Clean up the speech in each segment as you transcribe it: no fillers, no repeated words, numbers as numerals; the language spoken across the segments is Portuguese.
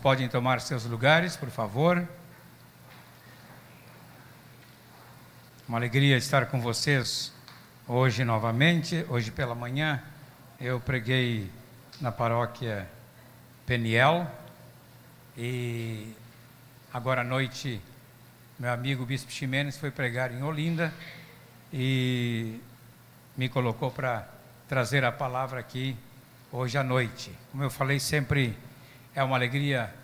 podem tomar seus lugares, por favor. Uma alegria estar com vocês hoje novamente. Hoje pela manhã eu preguei na paróquia Peniel e agora à noite meu amigo Bispo Ximenes foi pregar em Olinda e me colocou para trazer a palavra aqui hoje à noite. Como eu falei, sempre é uma alegria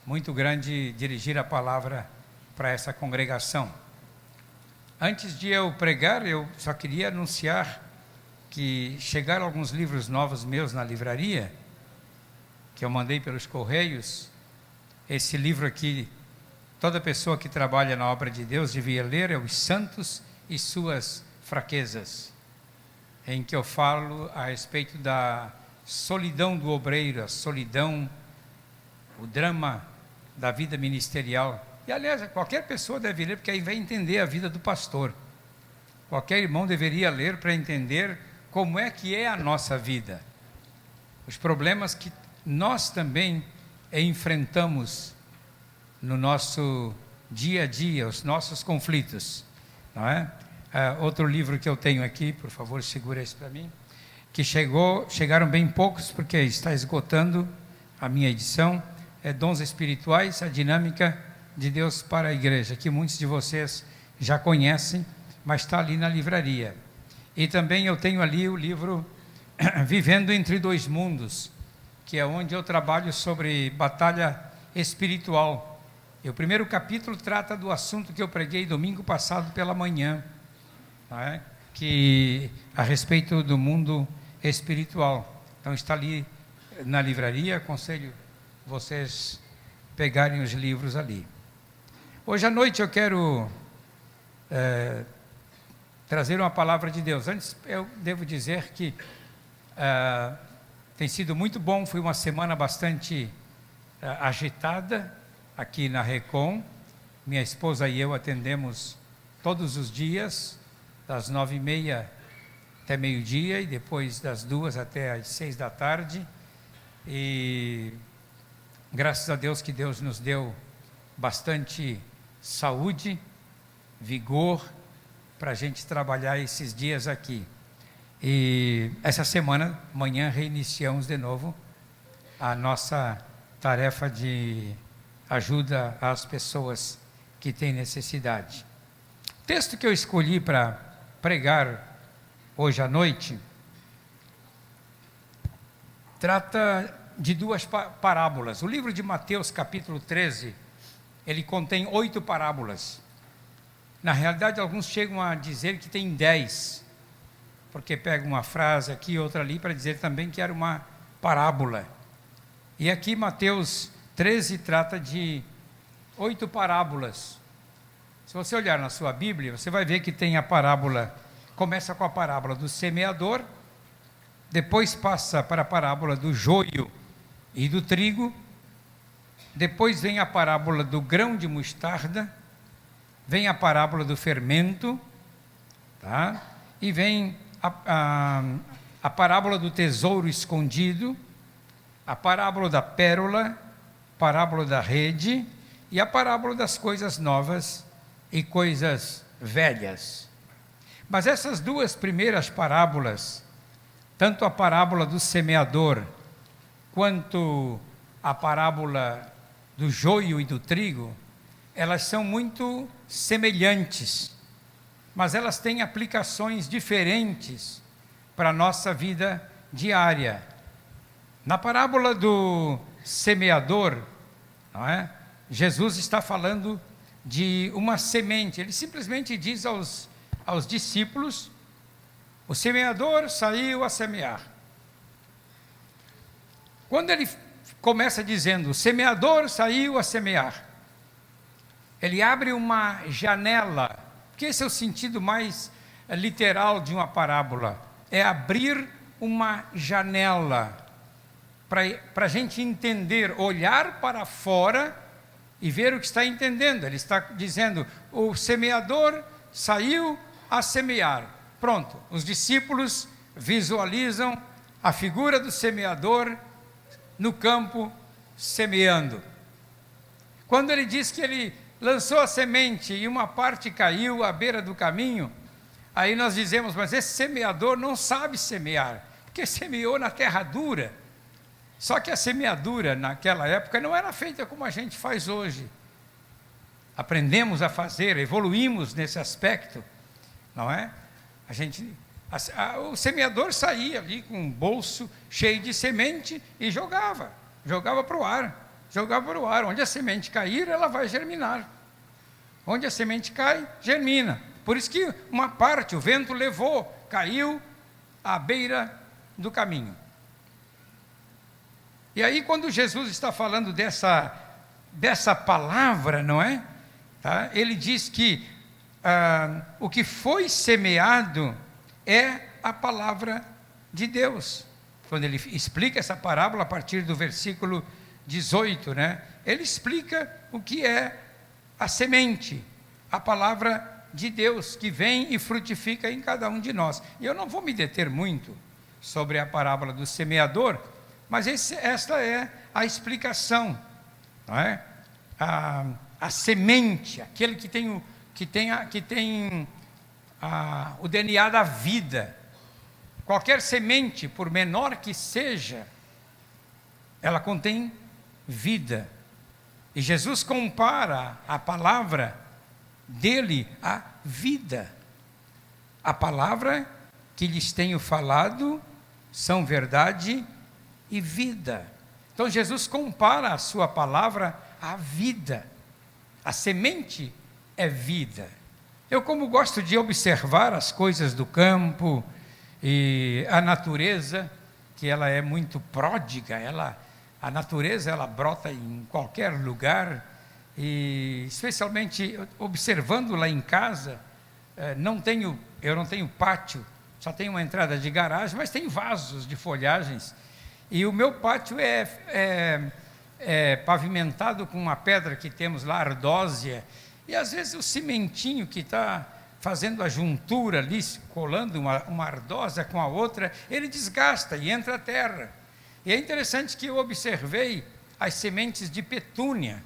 muito grande dirigir a palavra para essa congregação. Antes de eu pregar, eu só queria anunciar que chegaram alguns livros novos meus na livraria, que eu mandei pelos correios. Esse livro aqui, toda pessoa que trabalha na obra de Deus devia ler, é Os Santos e Suas Fraquezas, em que eu falo a respeito da solidão do obreiro, a solidão, o drama da vida ministerial. E aliás, qualquer pessoa deve ler, porque aí vai entender a vida do pastor. Qualquer irmão deveria ler para entender como é que é a nossa vida, os problemas que nós também enfrentamos no nosso dia a dia, os nossos conflitos, não é? Outro livro que eu tenho aqui, por favor, segura esse para mim, que chegaram bem poucos, porque está esgotando a minha edição, é Dons Espirituais, a Dinâmica de Deus para a Igreja, que muitos de vocês já conhecem, mas está ali na livraria. E também eu tenho ali o livro Vivendo entre Dois Mundos, que é onde eu trabalho sobre batalha espiritual. E o primeiro capítulo trata do assunto que eu preguei domingo passado pela manhã, não é? Que a respeito do mundo espiritual. Então está ali na livraria, aconselho vocês pegarem os livros ali. Hoje à noite eu quero trazer uma palavra de Deus. Antes eu devo dizer que tem sido muito bom, foi uma semana bastante agitada aqui na Recon. Minha esposa e eu atendemos todos os dias, das 9h30 até meio-dia e depois das 2 até as 6 da tarde. E graças a Deus que Deus nos deu bastante saúde, vigor, para a gente trabalhar esses dias aqui. E essa semana, amanhã, reiniciamos de novo a nossa tarefa de ajuda às pessoas que têm necessidade. O texto que eu escolhi para pregar hoje à noite trata de duas parábolas. O livro de Mateus, capítulo 13, ele contém 8 parábolas. Na realidade, alguns chegam a dizer que tem 10, porque pegam uma frase aqui e outra ali para dizer também que era uma parábola. E aqui Mateus 13 trata de 8 parábolas. Se você olhar na sua Bíblia, você vai ver que tem a parábola, começa com a parábola do semeador, depois passa para a parábola do joio e do trigo, depois vem a parábola do grão de mostarda, vem a parábola do fermento, tá? E vem a parábola do tesouro escondido, a parábola da pérola, parábola da rede e a parábola das coisas novas e coisas velhas. Mas essas duas primeiras parábolas, tanto a parábola do semeador quanto a parábola do joio e do trigo, elas são muito semelhantes, mas elas têm aplicações diferentes para a nossa vida diária. Na parábola do semeador, não é? Jesus está falando de uma semente. Ele simplesmente diz aos discípulos: o semeador saiu a semear. Quando ele começa dizendo, o semeador saiu a semear, ele abre uma janela, porque esse é o sentido mais literal de uma parábola, é abrir uma janela, para a gente entender, olhar para fora e ver o que está entendendo. Ele está dizendo, o semeador saiu a semear. Pronto, os discípulos visualizam a figura do semeador no campo semeando. Quando ele diz que ele lançou a semente e uma parte caiu à beira do caminho, aí nós dizemos, mas esse semeador não sabe semear, porque semeou na terra dura. Só que a semeadura naquela época não era feita como a gente faz hoje. Aprendemos a fazer, evoluímos nesse aspecto, não é? O semeador saía ali com um bolso cheio de semente e jogava para o ar. Onde a semente cair, ela vai germinar. Onde a semente cai, germina. Por isso que uma parte o vento levou, caiu à beira do caminho. E aí quando Jesus está falando dessa palavra, não é? Tá? Ele diz que o que foi semeado é a palavra de Deus. Quando ele explica essa parábola a partir do versículo 18, né? Ele explica o que é a semente, a palavra de Deus que vem e frutifica em cada um de nós. E eu não vou me deter muito sobre a parábola do semeador, mas esta é a explicação, não é? A semente, aquele que tem o DNA da vida. Qualquer semente, por menor que seja, ela contém vida. E Jesus compara a palavra dele à vida. A palavra que lhes tenho falado são verdade e vida. Então Jesus compara a sua palavra à vida. A semente é vida. Eu, como gosto de observar as coisas do campo e a natureza, que ela é muito pródiga, a natureza ela brota em qualquer lugar, e especialmente observando lá em casa, eu não tenho pátio, só tenho uma entrada de garagem, mas tem vasos de folhagens, e o meu pátio é pavimentado com uma pedra que temos lá, ardósia, e às vezes o cimentinho que está fazendo a juntura ali, colando uma ardósia com a outra, ele desgasta e entra a terra. E é interessante que eu observei as sementes de petúnia.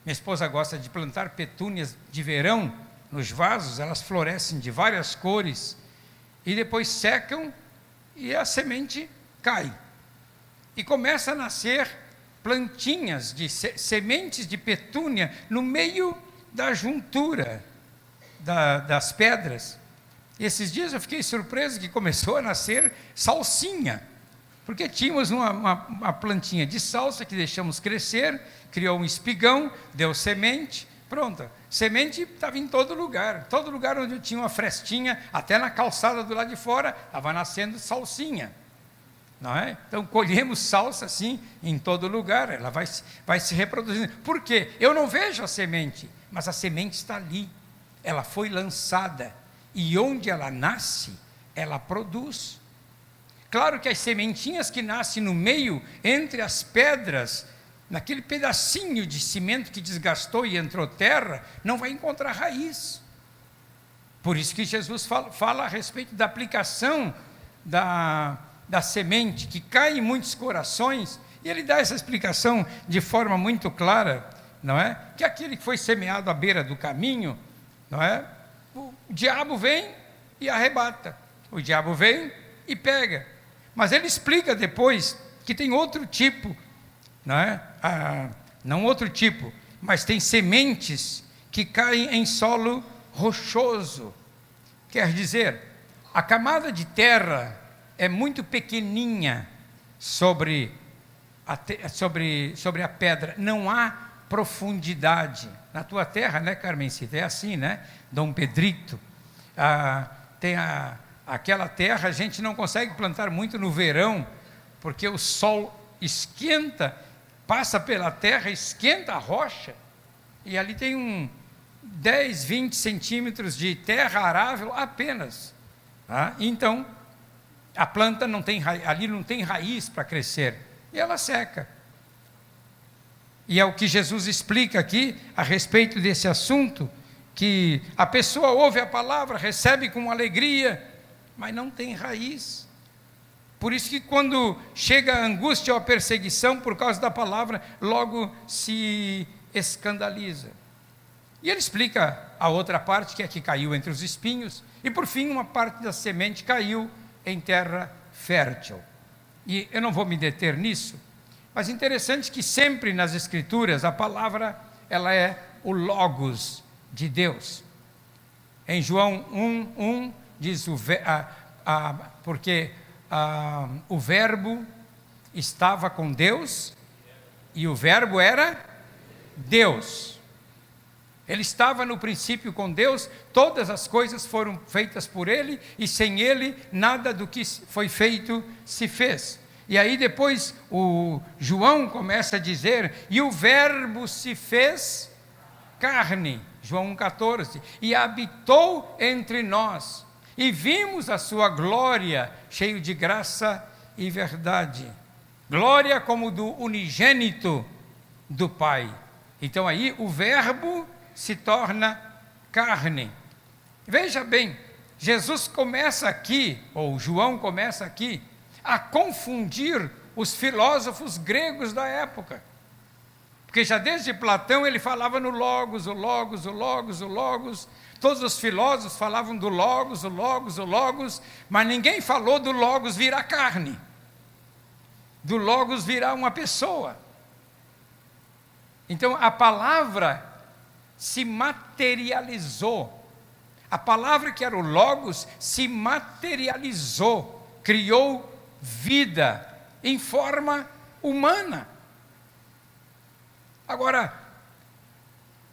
Minha esposa gosta de plantar petúnias de verão nos vasos, elas florescem de várias cores, e depois secam e a semente cai. E começa a nascer plantinhas de sementes de petúnia no meio da juntura das pedras. E esses dias eu fiquei surpreso que começou a nascer salsinha, porque tínhamos uma plantinha de salsa que deixamos crescer, criou um espigão, deu semente, pronto. Semente estava em todo lugar onde eu tinha uma frestinha, até na calçada do lado de fora, estava nascendo salsinha. Não é? Então colhemos salsa assim em todo lugar, ela vai se reproduzindo. Por quê? Eu não vejo a semente, mas a semente está ali, ela foi lançada, e onde ela nasce, ela produz. Claro que as sementinhas que nascem no meio, entre as pedras, naquele pedacinho de cimento que desgastou e entrou terra, não vai encontrar raiz. Por isso que Jesus fala a respeito da aplicação da semente, que cai em muitos corações, e ele dá essa explicação de forma muito clara, não é? Que aquele que foi semeado à beira do caminho, não é? O diabo vem e arrebata, o diabo vem e pega, mas ele explica depois que tem outro tipo, não é? Não outro tipo, mas tem sementes que caem em solo rochoso, quer dizer, a camada de terra é muito pequeninha sobre a pedra, não há profundidade. Na tua terra, né, Carmencita? É assim, né? Dom Pedrito, aquela terra a gente não consegue plantar muito no verão, porque o sol esquenta, passa pela terra, esquenta a rocha, e ali tem 10, 20 centímetros de terra arável apenas. Então, a planta ali não tem raiz para crescer, e ela seca. E é o que Jesus explica aqui, a respeito desse assunto, que a pessoa ouve a palavra, recebe com alegria, mas não tem raiz. Por isso que quando chega a angústia ou a perseguição por causa da palavra, logo se escandaliza. E ele explica a outra parte, que é que caiu entre os espinhos, e por fim uma parte da semente caiu em terra fértil. E eu não vou me deter nisso, mas interessante que sempre nas Escrituras a palavra, ela é o Logos de Deus. Em João 1:1 diz porque o verbo estava com Deus e o verbo era Deus. Ele estava no princípio com Deus, todas as coisas foram feitas por Ele, e sem Ele nada do que foi feito se fez. E aí depois o João começa a dizer, e o verbo se fez carne, João 1,14, e habitou entre nós, e vimos a sua glória, cheio de graça e verdade. Glória como do unigênito do Pai. Então aí o verbo se torna carne. Veja bem, Jesus começa aqui, ou João começa aqui, a confundir os filósofos gregos da época. Porque já desde Platão ele falava no Logos, o Logos, o Logos, o Logos. Todos os filósofos falavam do Logos, o Logos, o Logos, mas ninguém falou do Logos virar carne, do Logos virar uma pessoa. Então a palavra se materializou. A palavra que era o Logos se materializou, criou vida em forma humana. Agora,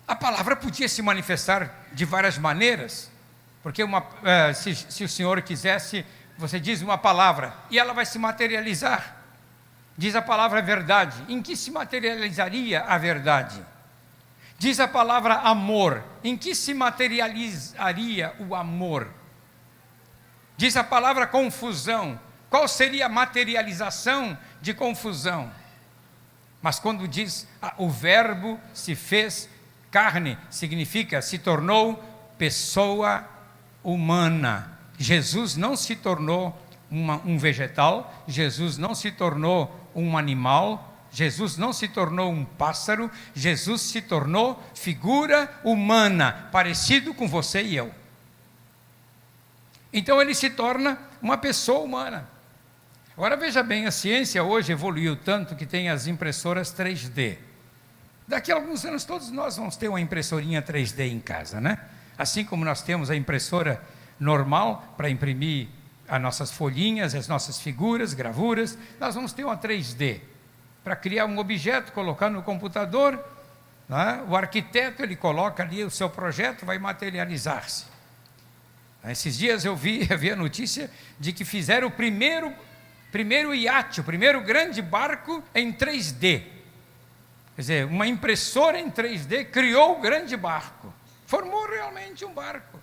a palavra podia se manifestar de várias maneiras, porque se o Senhor quisesse, você diz uma palavra e ela vai se materializar. Diz a palavra verdade. Em que se materializaria a verdade? Diz a palavra amor. Em que se materializaria o amor? Diz a palavra confusão. Qual seria a materialização de confusão? Mas quando diz o verbo se fez carne, significa se tornou pessoa humana. Jesus não se tornou um vegetal, Jesus não se tornou um animal, Jesus não se tornou um pássaro, Jesus se tornou figura humana, parecido com você e eu. Então ele se torna uma pessoa humana. Agora veja bem, a ciência hoje evoluiu tanto que tem as impressoras 3D. Daqui a alguns anos todos nós vamos ter uma impressorinha 3D em casa, né? Assim como nós temos a impressora normal para imprimir as nossas folhinhas, as nossas figuras, gravuras, nós vamos ter uma 3D para criar um objeto, colocar no computador, né? O arquiteto ele coloca ali o seu projeto, vai materializar-se. Esses dias eu vi a notícia de que fizeram o primeiro iate, o primeiro grande barco em 3D. Quer dizer, uma impressora em 3D criou o grande barco, formou realmente um barco.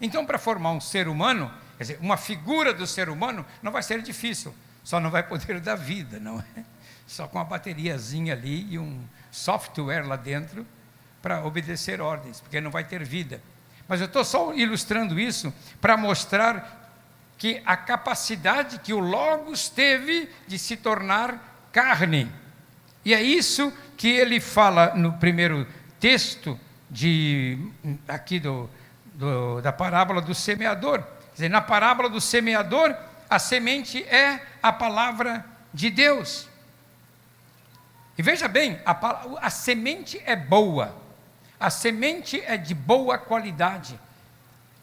Então, para formar um ser humano, quer dizer, uma figura do ser humano, não vai ser difícil, só não vai poder dar vida, não é? Só com uma bateriazinha ali e um software lá dentro para obedecer ordens, porque não vai ter vida. Mas eu estou só ilustrando isso para mostrar que a capacidade que o Logos teve de se tornar carne. E é isso que ele fala no primeiro texto aqui da parábola do semeador. Quer dizer, na parábola do semeador, a semente é a palavra de Deus. E veja bem, a semente é boa, a semente é de boa qualidade.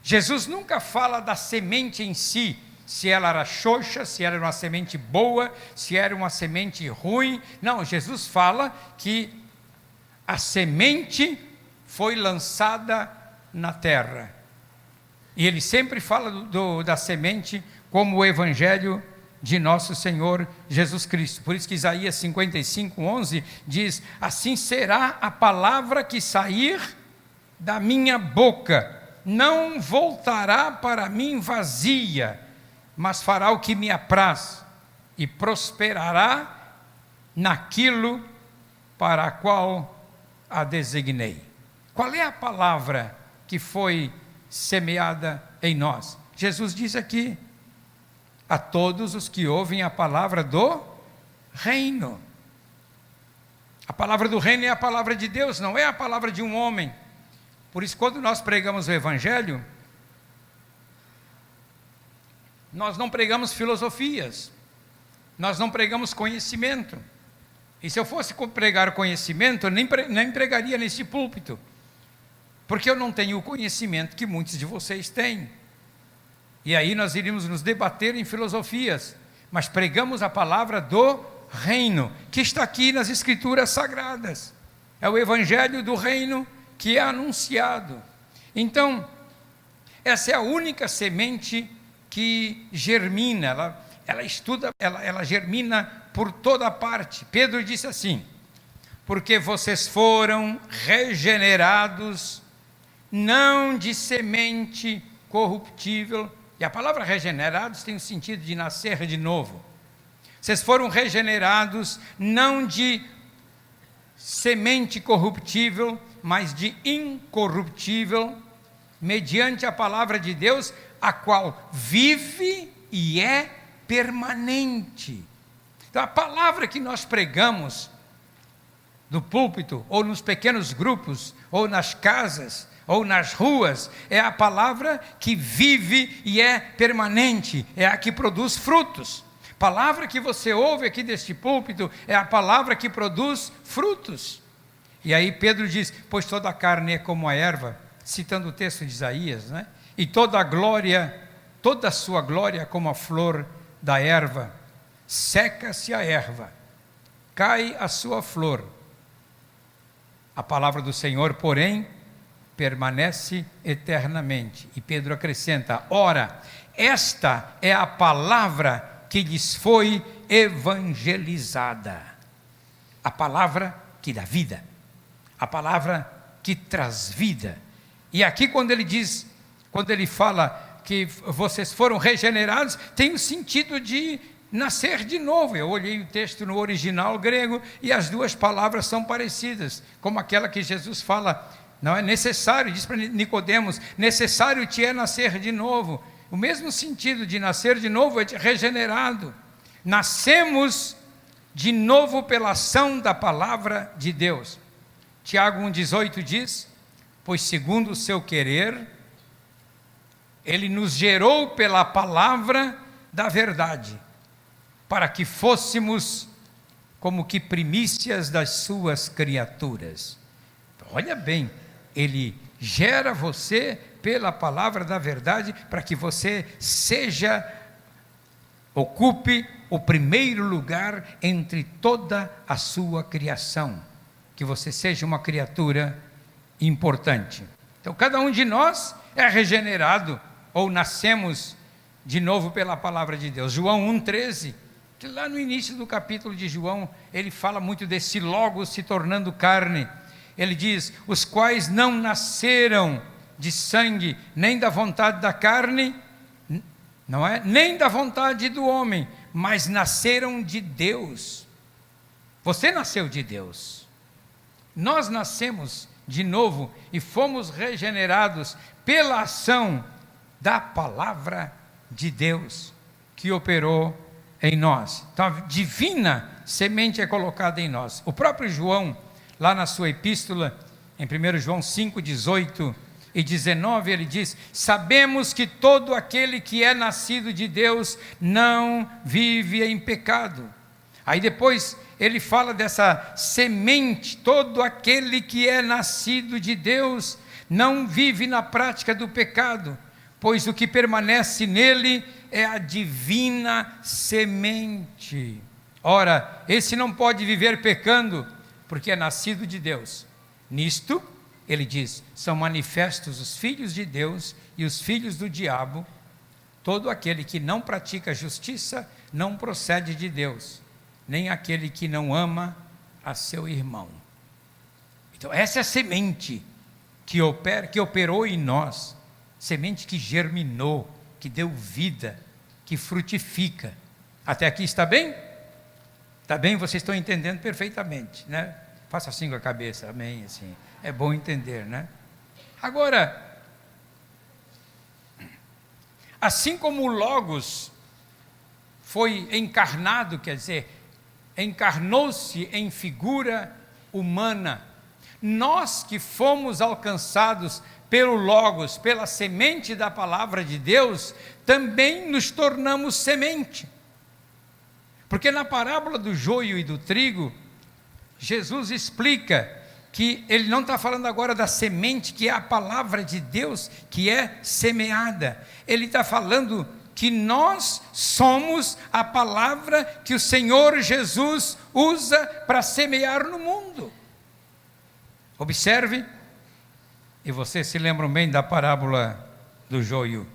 Jesus nunca fala da semente em si, se ela era xoxa, se era uma semente boa, se era uma semente ruim. Não, Jesus fala que a semente foi lançada na terra. E ele sempre fala da semente como o evangelho de nosso Senhor Jesus Cristo. Por isso que Isaías 55:11 diz: assim será a palavra que sair da minha boca, não voltará para mim vazia, mas fará o que me apraz e prosperará naquilo para a qual a designei. Qual é a palavra que foi semeada em nós? Jesus diz aqui: a todos os que ouvem a palavra do reino. A palavra do reino é a palavra de Deus, não é a palavra de um homem. Por isso, quando nós pregamos o Evangelho, nós não pregamos filosofias, nós não pregamos conhecimento. E se eu fosse pregar conhecimento, eu nem pregaria nesse púlpito, porque eu não tenho o conhecimento que muitos de vocês têm. E aí nós iríamos nos debater em filosofias, mas pregamos a palavra do reino, que está aqui nas Escrituras Sagradas. É o Evangelho do reino que é anunciado. Então, essa é a única semente que germina, ela germina por toda parte. Pedro disse assim: porque vocês foram regenerados, não de semente corruptível. E a palavra regenerados tem o sentido de nascer de novo. Vocês foram regenerados não de semente corruptível, mas de incorruptível, mediante a palavra de Deus, a qual vive e é permanente. Então, a palavra que nós pregamos do púlpito, ou nos pequenos grupos, ou nas casas, ou nas ruas, é a palavra que vive e é permanente, é a que produz frutos. A palavra que você ouve aqui deste púlpito é a palavra que produz frutos. E aí Pedro diz: pois toda a carne é como a erva, citando o texto de Isaías, né? E toda a glória, toda a sua glória como a flor da erva. Seca-se a erva, cai a sua flor. A palavra do Senhor, porém, permanece eternamente. E Pedro acrescenta: ora, esta é a palavra que lhes foi evangelizada. A palavra que dá vida, a palavra que traz vida. E aqui quando ele fala que vocês foram regenerados, tem o sentido de nascer de novo. Eu olhei o texto no original grego e as duas palavras são parecidas, como aquela que Jesus fala: não é necessário, diz para Nicodemos, necessário te é nascer de novo. O mesmo sentido de nascer de novo é de regenerado. Nascemos de novo pela ação da palavra de Deus. Tiago 1,18 diz: pois segundo o seu querer, Ele nos gerou pela palavra da verdade, para que fôssemos como que primícias das suas criaturas. Olha bem, Ele gera você pela palavra da verdade, para que você ocupe o primeiro lugar entre toda a sua criação, que você seja uma criatura importante. Então cada um de nós é regenerado, ou nascemos de novo pela palavra de Deus. João 1,13, que lá no início do capítulo de João, ele fala muito desse Logos se tornando carne. Ele diz: os quais não nasceram de sangue, nem da vontade da carne, não é? Nem da vontade do homem, mas nasceram de Deus. Você nasceu de Deus. Nós nascemos de novo e fomos regenerados pela ação da palavra de Deus que operou em nós. Então a divina semente é colocada em nós. O próprio João, lá na sua epístola, em 1 João 5,18 e 19, ele diz: sabemos que todo aquele que é nascido de Deus não vive em pecado. Aí depois ele fala dessa semente: todo aquele que é nascido de Deus não vive na prática do pecado, pois o que permanece nele é a divina semente. Ora, esse não pode viver pecando, porque é nascido de Deus. Nisto, ele diz, são manifestos os filhos de Deus e os filhos do diabo. Todo aquele que não pratica justiça não procede de Deus, nem aquele que não ama a seu irmão. Então essa é a semente que operou em nós, semente que germinou, que deu vida, que frutifica. Até aqui está bem? Está bem? Vocês estão entendendo perfeitamente, né? Faça assim com a cabeça, amém, assim. É bom entender, né? Agora, assim como o Logos foi encarnado, quer dizer, encarnou-se em figura humana. Nós que fomos alcançados pelo Logos, pela semente da palavra de Deus, também nos tornamos semente. Porque na parábola do joio e do trigo, Jesus explica que ele não está falando agora da semente, que é a palavra de Deus, que é semeada. Ele está falando que nós somos a palavra que o Senhor Jesus usa para semear no mundo. Observe, e vocês se lembram bem da parábola do joio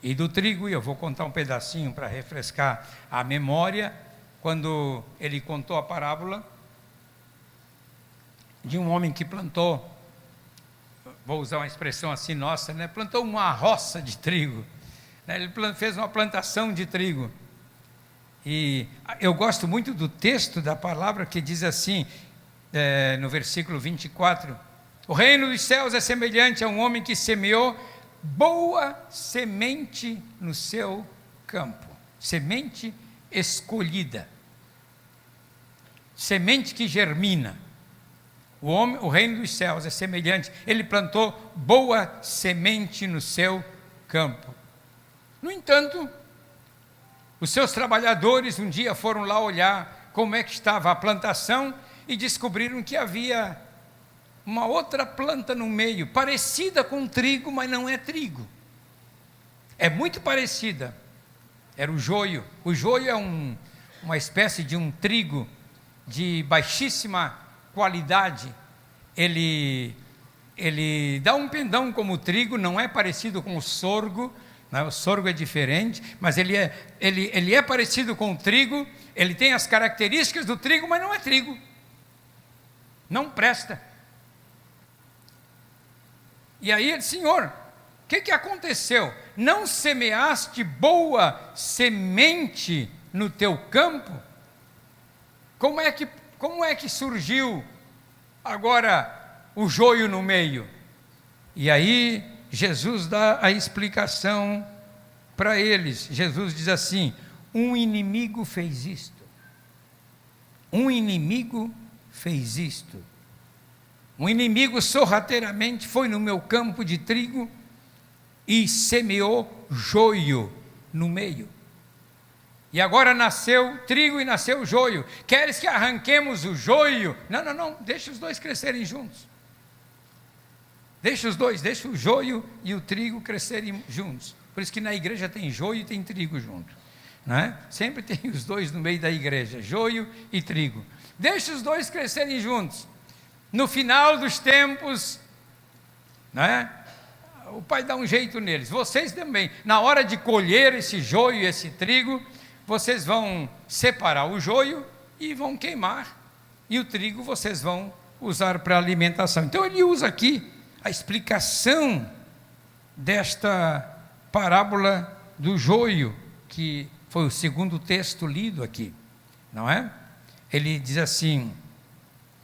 e do trigo, e eu vou contar um pedacinho para refrescar a memória, quando ele contou a parábola de um homem que plantou, vou usar uma expressão assim nossa, né? Plantou uma roça de trigo, né? Ele fez uma plantação de trigo, e eu gosto muito do texto da palavra que diz assim, no versículo 24, o reino dos céus é semelhante a um homem que semeou boa semente no seu campo, semente escolhida, semente que germina. O reino dos céus é semelhante, ele plantou boa semente no seu campo. No entanto, os seus trabalhadores um dia foram lá olhar como é que estava a plantação e descobriram que havia uma outra planta no meio, parecida com trigo, mas não é trigo. É muito parecida. Era o joio. O joio é uma espécie de um trigo de baixíssima qualidade. Ele dá um pendão como o trigo, não é parecido com o sorgo, né? O sorgo é diferente, mas ele é parecido com o trigo, ele tem as características do trigo, mas não é trigo. Não presta. E aí ele disse, Senhor, o que aconteceu? Não semeaste boa semente no teu campo? Como é que surgiu agora o joio no meio? E aí Jesus dá a explicação para eles. Jesus diz assim, um inimigo fez isto. Um inimigo fez isto. Um inimigo sorrateiramente foi no meu campo de trigo e semeou joio no meio. E agora nasceu trigo e nasceu joio. Queres que arranquemos o joio? Não, deixa os dois crescerem juntos. Deixa o joio e o trigo crescerem juntos. Por isso que na igreja tem joio e tem trigo junto, né? Sempre tem os dois no meio da igreja, joio e trigo. Deixa os dois crescerem juntos. No final dos tempos, né? O Pai dá um jeito neles. Vocês também, na hora de colher esse joio e esse trigo, vocês vão separar o joio e vão queimar, e o trigo vocês vão usar para alimentação. Então ele usa aqui a explicação desta parábola do joio, que foi o segundo texto lido aqui, não é? Ele diz assim,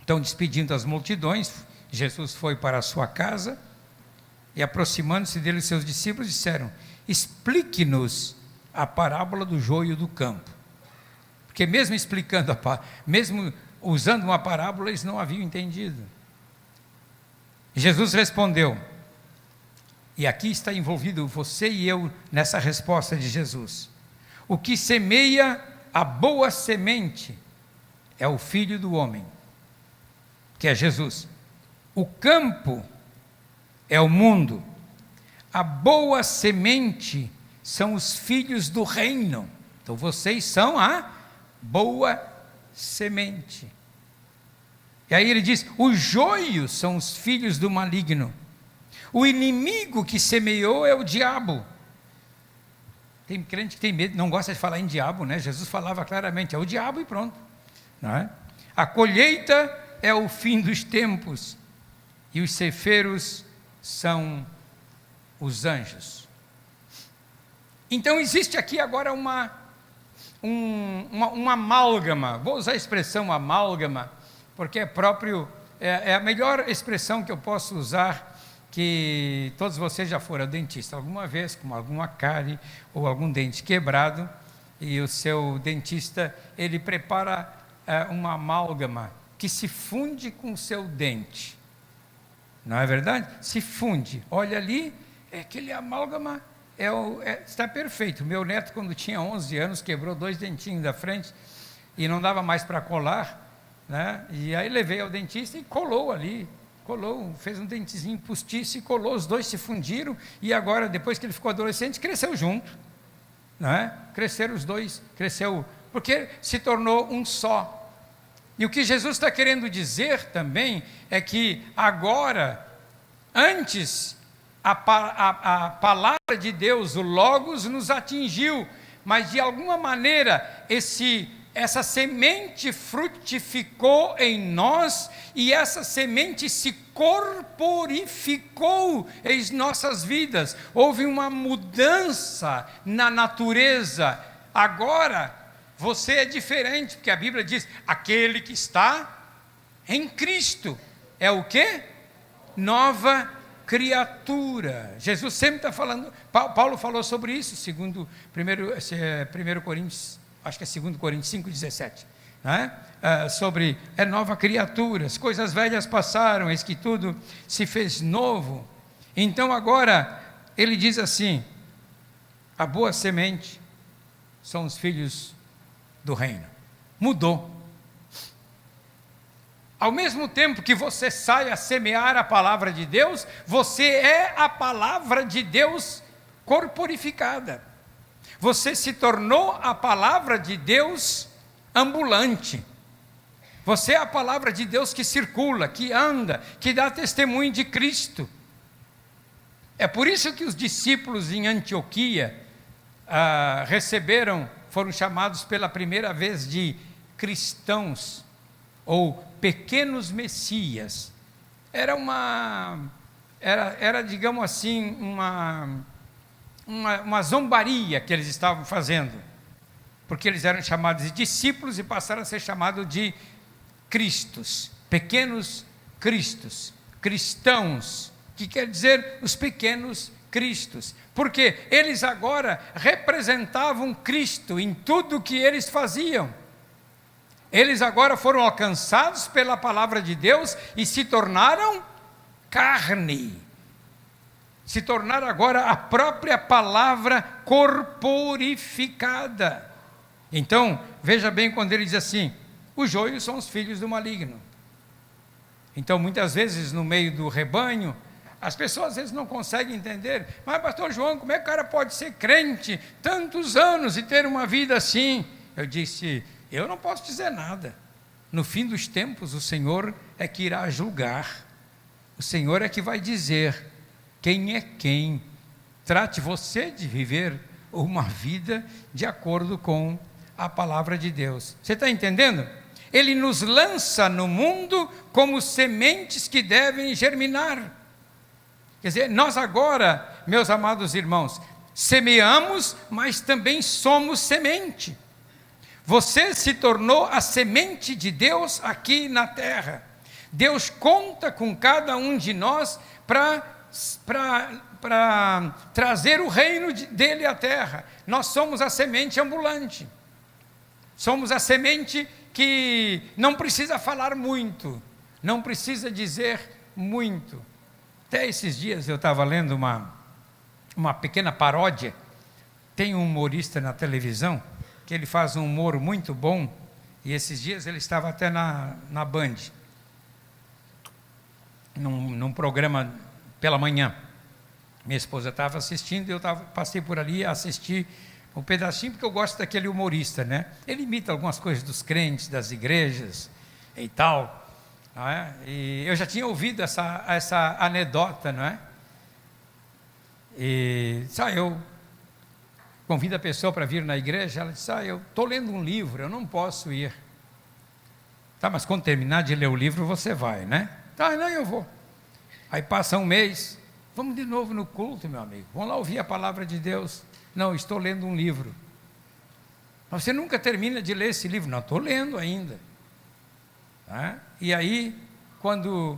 então despedindo as multidões, Jesus foi para a sua casa, e aproximando-se dele, seus discípulos disseram, explique-nos a parábola do joio do campo. Porque mesmo explicando, mesmo usando uma parábola, eles não haviam entendido. Jesus respondeu, e aqui está envolvido você e eu nessa resposta de Jesus, o que semeia a boa semente é o Filho do Homem, que é Jesus. O campo é o mundo, a boa semente são os filhos do reino. Então vocês são a boa semente. E aí ele diz, os joios são os filhos do maligno. O inimigo que semeou é o diabo. Tem crente que tem medo, não gosta de falar em diabo, né? Jesus falava claramente, é o diabo e pronto, não é? A colheita é o fim dos tempos, e os ceifeiros são os anjos. Então existe aqui agora uma amálgama, vou usar a expressão amálgama, porque é a melhor expressão que eu posso usar, que todos vocês já foram ao dentista alguma vez, com alguma cárie ou algum dente quebrado, e o seu dentista, ele prepara uma amálgama que se funde com o seu dente. Não é verdade? Se funde. Olha ali, é aquele amálgama, está perfeito. Meu neto, quando tinha 11 anos, quebrou 2 dentinhos da frente e não dava mais para colar, né? E aí levei ao dentista e colou ali. Colou, fez um dentezinho postiço e colou, os dois se fundiram, e agora, depois que ele ficou adolescente, cresceu junto. Não é? Cresceram os dois, cresceu, porque se tornou um só. E o que Jesus está querendo dizer também é que agora, antes, a palavra de Deus, o Logos, nos atingiu, mas de alguma maneira essa semente frutificou em nós e essa semente se corporificou em nossas vidas. Houve uma mudança na natureza. Agora você é diferente, porque a Bíblia diz: aquele que está em Cristo é o quê? Nova criatura. Jesus sempre está falando, Paulo falou sobre isso, segundo 1 Coríntios, acho que é 2 Coríntios 5,17, né? Sobre nova criatura, as coisas velhas passaram, eis que tudo se fez novo. Então agora, ele diz assim: a boa semente são os filhos do reino. Mudou. Ao mesmo tempo que você sai a semear a palavra de Deus, você é a palavra de Deus corporificada. Você se tornou a palavra de Deus ambulante. Você é a palavra de Deus que circula, que anda, que dá testemunho de Cristo. É por isso que os discípulos em Antioquia foram chamados pela primeira vez de cristãos, ou pequenos messias. Era digamos assim, uma zombaria que eles estavam fazendo, porque eles eram chamados de discípulos e passaram a ser chamados de cristos, pequenos cristos, cristãos, que quer dizer os pequenos cristos, porque eles agora representavam Cristo em tudo o que eles faziam. Eles agora foram alcançados pela palavra de Deus e se tornaram carne. Se tornaram agora a própria palavra corporificada. Então, veja bem quando ele diz assim: os joios são os filhos do maligno. Então, muitas vezes no meio do rebanho, as pessoas às vezes não conseguem entender: mas pastor João, como é que o cara pode ser crente tantos anos e ter uma vida assim? Eu disse: eu não posso dizer nada. No fim dos tempos, o Senhor é que irá julgar. O Senhor é que vai dizer quem é quem. Trate você de viver uma vida de acordo com a palavra de Deus. Você está entendendo? Ele nos lança no mundo como sementes que devem germinar. Quer dizer, nós agora, meus amados irmãos, semeamos, mas também somos semente. Você se tornou a semente de Deus aqui na terra. Deus conta com cada um de nós para trazer o reino dele à terra. Nós somos a semente ambulante. Somos a semente que não precisa falar muito, não precisa dizer muito. Até esses dias eu estava lendo uma pequena paródia. Tem um humorista na televisão que ele faz um humor muito bom, e esses dias ele estava até na Band, num programa pela manhã. Minha esposa estava assistindo, eu passei por ali a assistir um pedacinho, porque eu gosto daquele humorista, né? Ele imita algumas coisas dos crentes, das igrejas e tal, não é? E eu já tinha ouvido essa anedota, não é? E eu convido a pessoa para vir na igreja, ela diz: eu estou lendo um livro, eu não posso ir. Tá, mas quando terminar de ler o livro você vai, né? Tá, não, eu vou. Aí passa um mês, vamos de novo no culto, meu amigo, vamos lá ouvir a palavra de Deus. Não, estou lendo um livro. Mas você nunca termina de ler esse livro? Não, estou lendo ainda. E aí, quando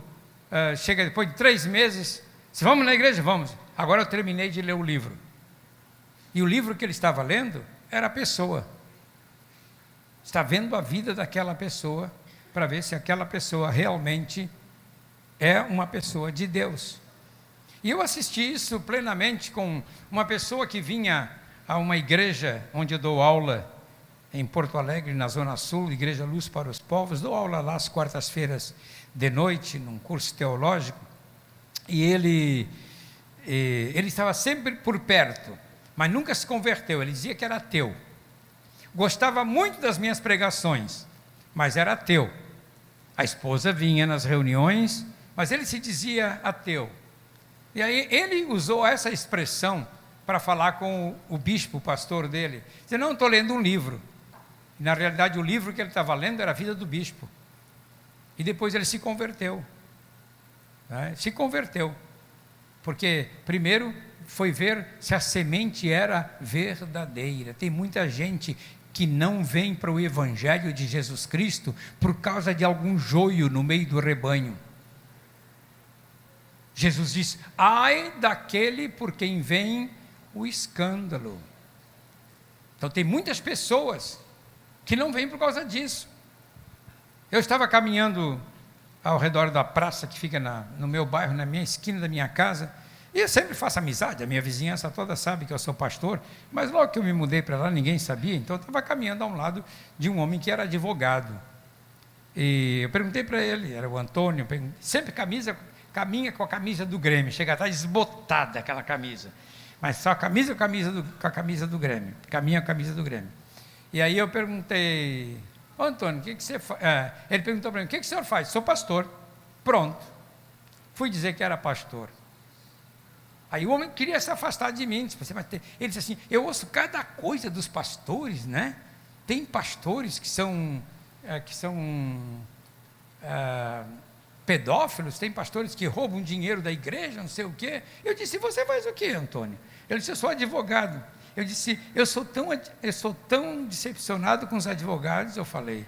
chega depois de 3 meses, se vamos na igreja? Vamos. Agora eu terminei de ler o livro. E o livro que ele estava lendo era a pessoa. Está vendo a vida daquela pessoa para ver se aquela pessoa realmente é uma pessoa de Deus. E eu assisti isso plenamente com uma pessoa que vinha a uma igreja onde eu dou aula em Porto Alegre, na Zona Sul, Igreja Luz para os Povos. Dou aula lá às quartas-feiras de noite, num curso teológico. E ele estava sempre por perto, mas nunca se converteu. Ele dizia que era ateu. Gostava muito das minhas pregações, mas era ateu. A esposa vinha nas reuniões, mas ele se dizia ateu. E aí ele usou essa expressão para falar com o bispo, o pastor dele. Disse: não, estou lendo um livro. E, na realidade, o livro que ele estava lendo era a vida do bispo. E depois ele se converteu. Né? Se converteu. Porque, primeiro, foi ver se a semente era verdadeira. Tem muita gente que não vem para o Evangelho de Jesus Cristo por causa de algum joio no meio do rebanho. Jesus diz: ai daquele por quem vem o escândalo. Então tem muitas pessoas que não vêm por causa disso. Eu estava caminhando ao redor da praça que fica no meu bairro, na minha esquina da minha casa, e eu sempre faço amizade, a minha vizinhança toda sabe que eu sou pastor, mas logo que eu me mudei para lá ninguém sabia, então eu estava caminhando ao lado de um homem que era advogado. E eu perguntei para ele, era o Antônio, sempre caminha com a camisa do Grêmio, chega a estar desbotada aquela camisa, mas só com a camisa do Grêmio, caminha com a camisa do Grêmio. E aí eu perguntei: ô Antônio, o que você faz? Ele perguntou para mim: o que o senhor faz? Sou pastor. Pronto. Fui dizer que era pastor. Aí o homem queria se afastar de mim. Ele disse assim: eu ouço cada coisa dos pastores, né? Tem pastores que são pedófilos, tem pastores que roubam dinheiro da igreja, não sei o quê. Eu disse: você faz o quê, Antônio? Ele disse: eu sou advogado. Eu disse: eu sou tão decepcionado com os advogados. Eu falei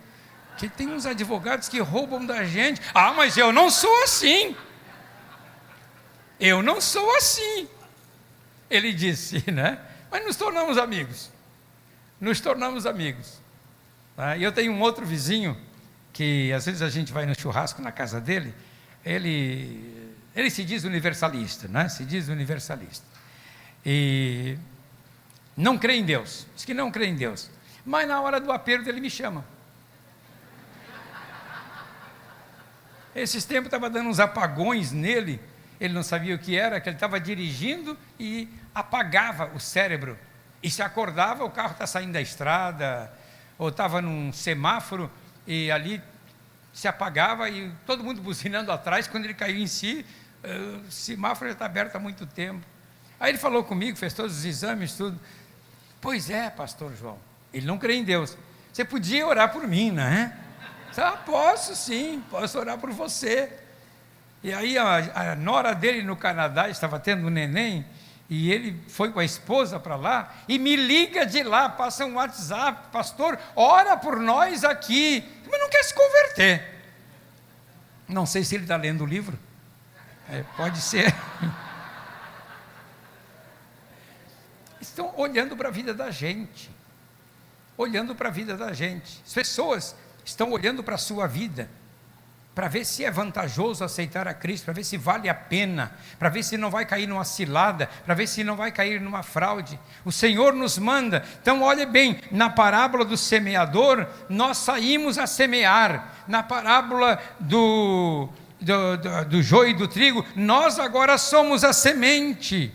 que tem uns advogados que roubam da gente. Ah, mas eu não sou assim. Eu não sou assim. Ele disse, né? Mas nos tornamos amigos. Nos tornamos amigos. Tá? E eu tenho um outro vizinho que às vezes a gente vai no churrasco na casa dele. Ele se diz universalista, né? Se diz universalista. E não crê em Deus, diz que não crê em Deus, mas na hora do aperto ele me chama. Esses tempos estava dando uns apagões nele, ele não sabia o que era, que ele estava dirigindo e apagava o cérebro, e se acordava, o carro está saindo da estrada, ou estava num semáforo, e ali se apagava, e todo mundo buzinando atrás. Quando ele caiu em si, o semáforo já está aberto há muito tempo. Aí ele falou comigo, fez todos os exames, tudo. Pois é, pastor João, ele não crê em Deus. Você podia orar por mim, não é? Posso sim, posso orar por você. E aí a nora dele no Canadá estava tendo um neném, e ele foi com a esposa para lá, e me liga de lá, passa um WhatsApp: pastor, ora por nós aqui. Mas não quer se converter. Não sei se ele está lendo o livro. Pode ser. Estão olhando para a vida da gente, olhando para a vida da gente. As pessoas estão olhando para a sua vida, para ver se é vantajoso aceitar a Cristo, para ver se vale a pena, para ver se não vai cair numa cilada, para ver se não vai cair numa fraude. O Senhor nos manda. Então olhe bem, na parábola do semeador, nós saímos a semear. Na parábola do joio e do trigo, nós agora somos a semente.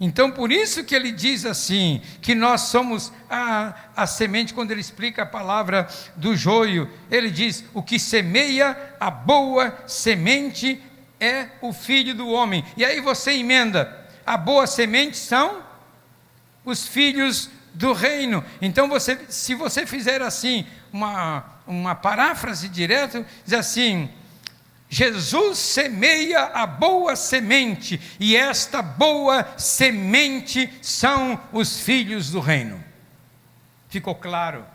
Então, por isso que ele diz assim, que nós somos a semente. Quando ele explica a palavra do joio, ele diz: o que semeia a boa semente é o Filho do Homem. E aí você emenda: a boa semente são os filhos do reino. Então, se você fizer assim, uma paráfrase direta, diz assim: Jesus semeia a boa semente, e esta boa semente são os filhos do reino. Ficou claro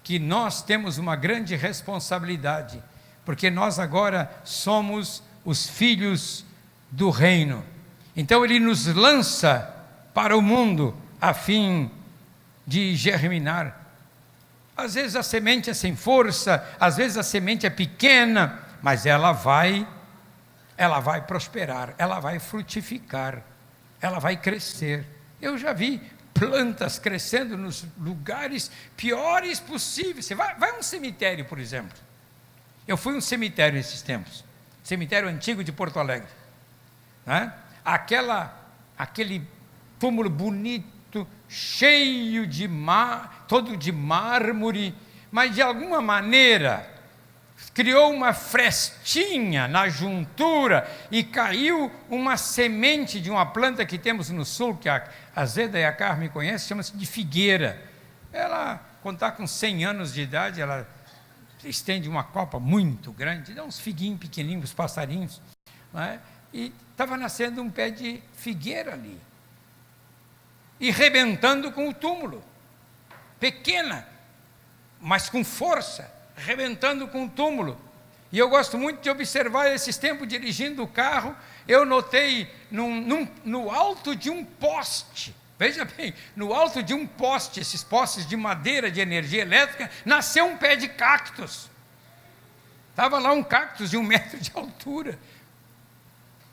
que nós temos uma grande responsabilidade, porque nós agora somos os filhos do reino. Então ele nos lança para o mundo a fim de germinar Às vezes a semente é sem força, às vezes a semente é pequena, mas ela vai prosperar, ela vai frutificar, ela vai crescer. Eu já vi plantas crescendo nos lugares piores possíveis. Você vai a um cemitério, por exemplo. Eu fui a um cemitério esses tempos, cemitério antigo de Porto Alegre, né? Aquele túmulo bonito, cheio de todo de mármore, mas de alguma maneira criou uma frestinha na juntura e caiu uma semente de uma planta que temos no sul, que a Zeda e a Carmen conhecem, chama-se de figueira. Ela, quando está com 100 anos de idade, ela estende uma copa muito grande, dá uns figuinhos pequenininhos, uns passarinhos, né? E estava nascendo um pé de figueira ali, e rebentando com o túmulo, pequena, mas com força, rebentando com o túmulo. E eu gosto muito de observar esses tempos dirigindo o carro. Eu notei no alto de um poste, veja bem, no alto de um poste, esses postes de madeira de energia elétrica, nasceu um pé de cactus. Estava lá um cactus de 1 metro de altura,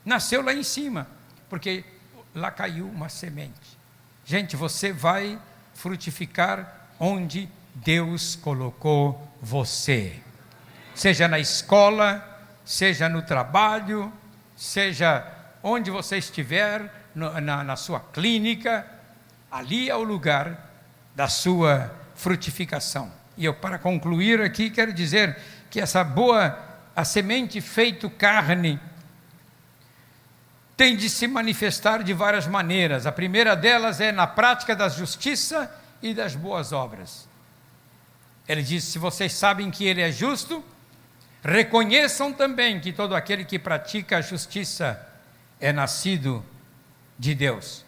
nasceu lá em cima, porque lá caiu uma semente. Gente, você vai frutificar onde Deus colocou você, seja na escola, seja no trabalho, seja onde você estiver, na sua clínica, ali é o lugar da sua frutificação. E eu, para concluir aqui, quero dizer que a semente feito carne, tem de se manifestar de várias maneiras. A primeira delas é na prática da justiça e das boas obras. Ele diz: se vocês sabem que Ele é justo, reconheçam também que todo aquele que pratica a justiça é nascido de Deus.